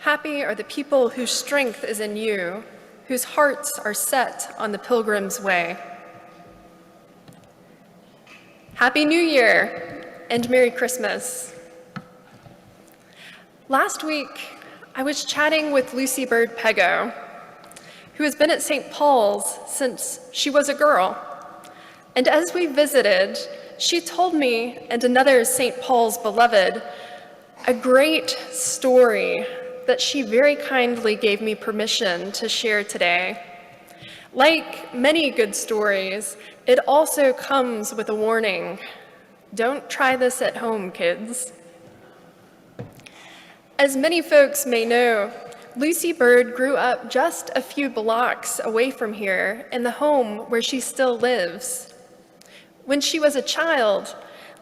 Happy are the people whose strength is in you, whose hearts are set on the pilgrim's way. Happy New Year and Merry Christmas. Last week, I was chatting with Lucy Bird Pego, who has been at St. Paul's since she was a girl. And as we visited, she told me and another St. Paul's beloved a great story that she very kindly gave me permission to share today. Like many good stories, it also comes with a warning. Don't try this at home, kids. As many folks may know, Lucy Bird grew up just a few blocks away from here in the home where she still lives. When she was a child,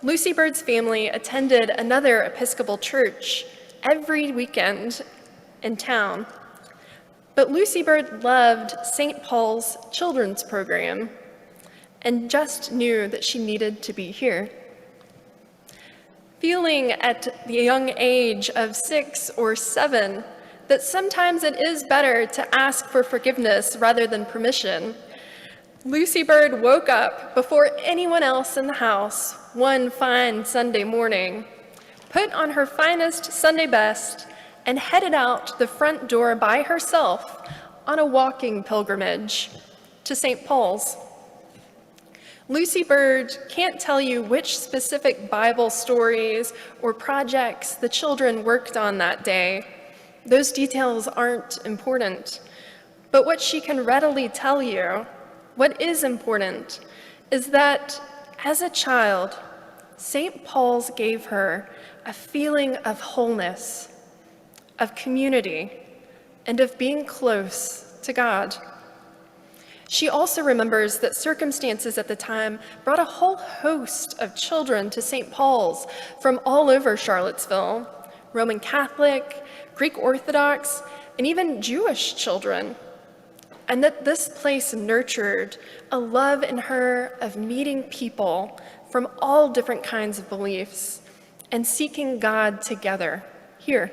Lucy Bird's family attended another Episcopal church every weekend in town. But Lucy Bird loved St. Paul's children's program and just knew that she needed to be here. Feeling at the young age of 6 or 7 that sometimes it is better to ask for forgiveness rather than permission, Lucy Bird woke up before anyone else in the house one fine Sunday morning, put on her finest Sunday best, and headed out the front door by herself on a walking pilgrimage to St. Paul's. Lucy Bird can't tell you which specific Bible stories or projects the children worked on that day. Those details aren't important. But what she can readily tell you, what is important, is that as a child, St. Paul's gave her a feeling of wholeness, of community, and of being close to God. She also remembers that circumstances at the time brought a whole host of children to St. Paul's from all over Charlottesville, Roman Catholic, Greek Orthodox, and even Jewish children, and that this place nurtured a love in her of meeting people from all different kinds of beliefs and seeking God together here.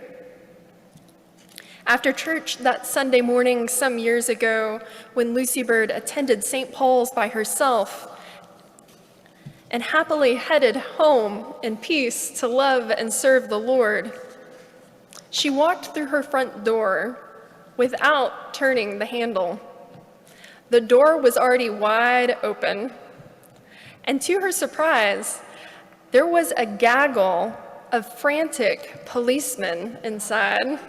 After church that Sunday morning some years ago, when Lucy Bird attended St. Paul's by herself and happily headed home in peace to love and serve the Lord, she walked through her front door without turning the handle. The door was already wide open, and to her surprise, there was a gaggle of frantic policemen inside.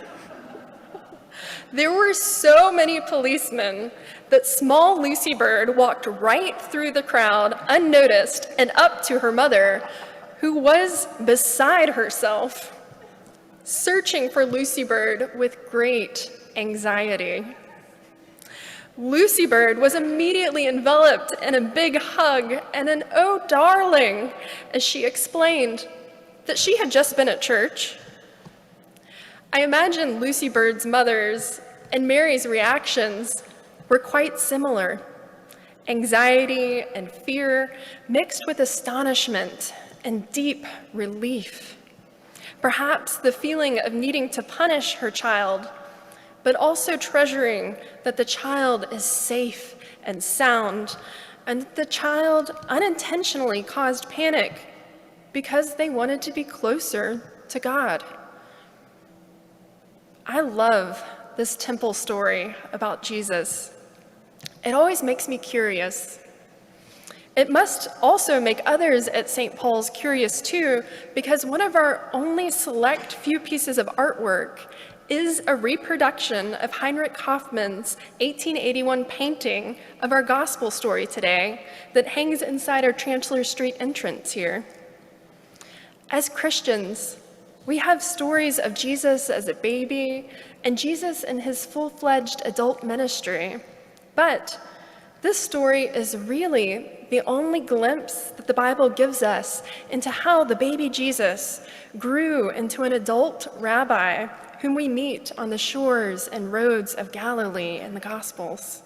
There were so many policemen that small Lucy Bird walked right through the crowd unnoticed and up to her mother, who was beside herself, searching for Lucy Bird with great anxiety. Lucy Bird was immediately enveloped in a big hug and an "oh, darling," as she explained that she had just been at church. I imagine Lucy Bird's mother's and Mary's reactions were quite similar. Anxiety and fear mixed with astonishment and deep relief. Perhaps the feeling of needing to punish her child, but also treasuring that the child is safe and sound, and that the child unintentionally caused panic because they wanted to be closer to God. I love this temple story about Jesus. It always makes me curious. It must also make others at St. Paul's curious too, because one of our only select few pieces of artwork is a reproduction of Heinrich Hoffmann's 1881 painting of our gospel story today that hangs inside our Chancellor Street entrance here. As Christians, we have stories of Jesus as a baby and Jesus in his full-fledged adult ministry. But this story is really the only glimpse that the Bible gives us into how the baby Jesus grew into an adult rabbi whom we meet on the shores and roads of Galilee in the Gospels.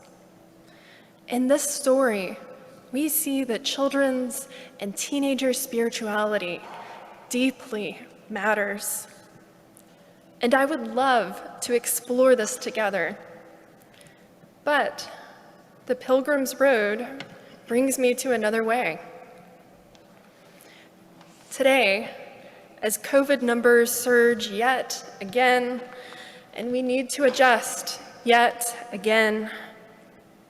In this story, we see that children's and teenager spirituality deeply matters. and I would love to explore this together. But the Pilgrim's Road brings me to another way. Today, as COVID numbers surge yet again, and we need to adjust yet again,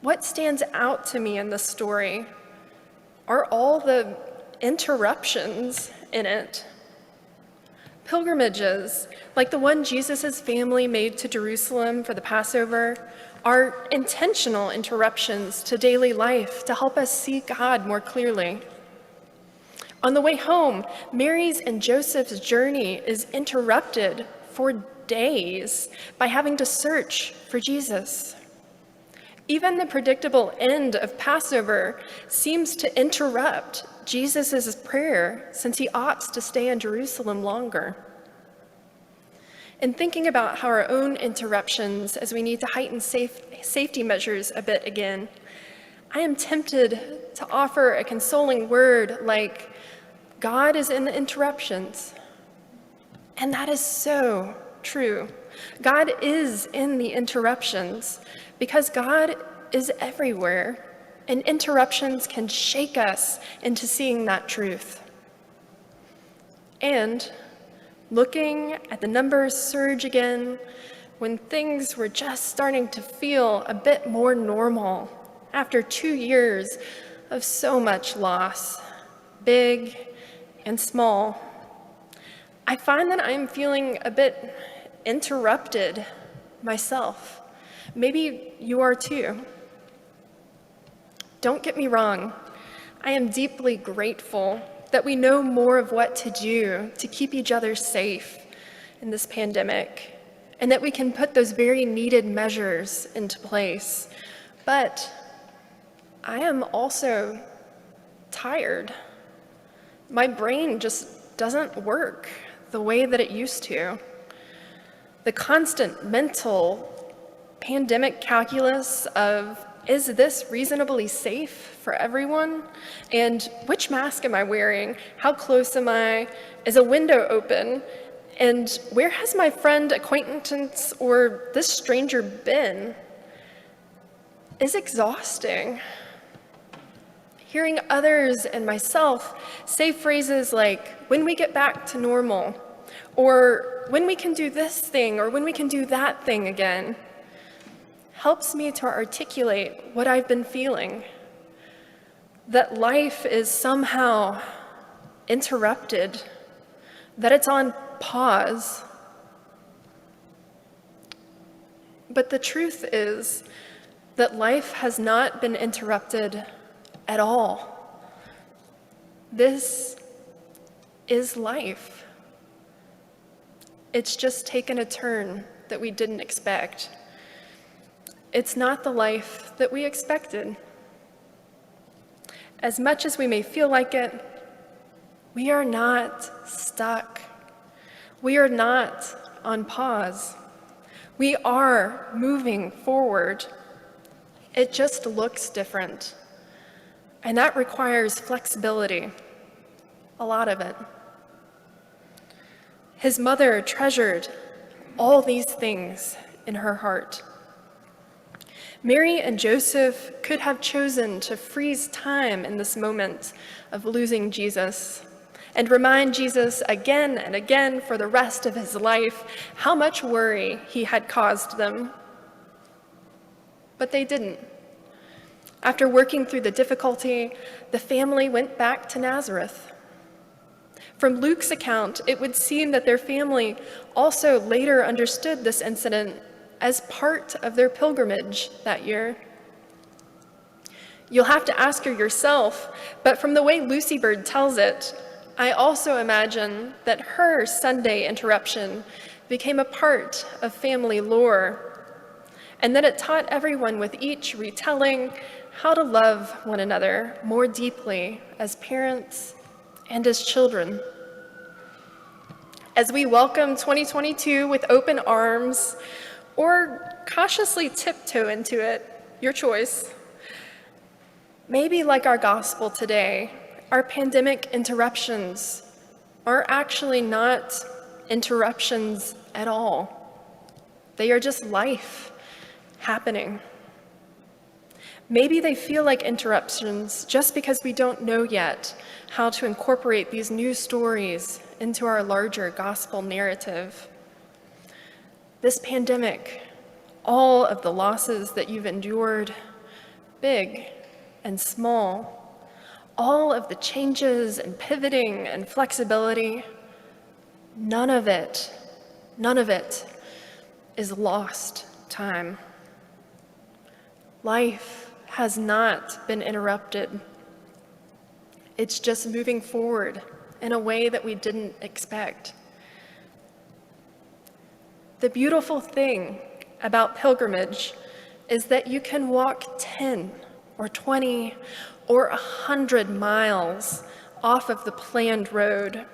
what stands out to me in this story are all the interruptions in it. Pilgrimages, like the one Jesus' family made to Jerusalem for the Passover, are intentional interruptions to daily life to help us see God more clearly. On the way home, Mary's and Joseph's journey is interrupted for days by having to search for Jesus. Even the predictable end of Passover seems to interrupt Jesus' prayer since he opts to stay in Jerusalem longer. In thinking about how our own interruptions as we need to heighten safety measures a bit again, I am tempted to offer a consoling word like, God is in the interruptions. And that is so true. God is in the interruptions because God is everywhere, and interruptions can shake us into seeing that truth. And looking at the numbers surge again, when things were just starting to feel a bit more normal after 2 years of so much loss, big and small, I find that I'm feeling a bit interrupted myself. Maybe you are too. Don't get me wrong, I am deeply grateful that we know more of what to do to keep each other safe in this pandemic, and that we can put those very needed measures into place. But I am also tired. My brain just doesn't work the way that it used to. The constant mental pandemic calculus of, is this reasonably safe for everyone? And which mask am I wearing? How close am I? Is a window open? And where has my friend, acquaintance, or this stranger been? Is exhausting. Hearing others and myself say phrases like, when we get back to normal, or when we can do this thing, or when we can do that thing again, helps me to articulate what I've been feeling. That life is somehow interrupted, that it's on pause. But the truth is that life has not been interrupted at all. This is life. It's just taken a turn that we didn't expect. It's not the life that we expected. As much as we may feel like it, we are not stuck. We are not on pause. We are moving forward. It just looks different. And that requires flexibility, a lot of it. His mother treasured all these things in her heart. Mary and Joseph could have chosen to freeze time in this moment of losing Jesus and remind Jesus again and again for the rest of his life how much worry he had caused them. But they didn't. After working through the difficulty, the family went back to Nazareth. From Luke's account, it would seem that their family also later understood this incident as part of their pilgrimage that year. You'll have to ask her yourself, but from the way Lucy Bird tells it, I also imagine that her Sunday interruption became a part of family lore, and that it taught everyone with each retelling how to love one another more deeply as parents and as children. As we welcome 2022 with open arms, or cautiously tiptoe into it, your choice. Maybe like our gospel today, our pandemic interruptions are actually not interruptions at all. They are just life happening. Maybe they feel like interruptions just because we don't know yet how to incorporate these new stories into our larger gospel narrative. This pandemic, all of the losses that you've endured, big and small, all of the changes and pivoting and flexibility, none of it is lost time. Life has not been interrupted. It's just moving forward in a way that we didn't expect. The beautiful thing about pilgrimage is that you can walk 10 or 20 or 100 miles off of the planned road,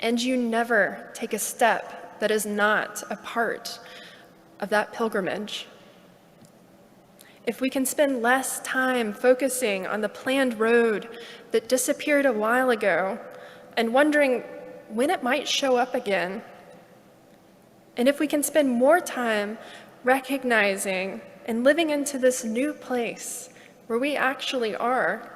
and you never take a step that is not a part of that pilgrimage. If we can spend less time focusing on the planned road that disappeared a while ago and wondering when it might show up again, and if we can spend more time recognizing and living into this new place where we actually are,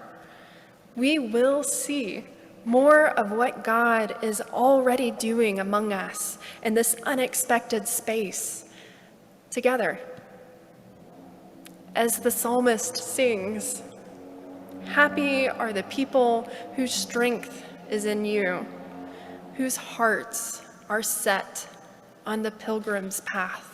we will see more of what God is already doing among us in this unexpected space together. As the psalmist sings, "Happy are the people whose strength is in you, whose hearts are set on the pilgrim's path."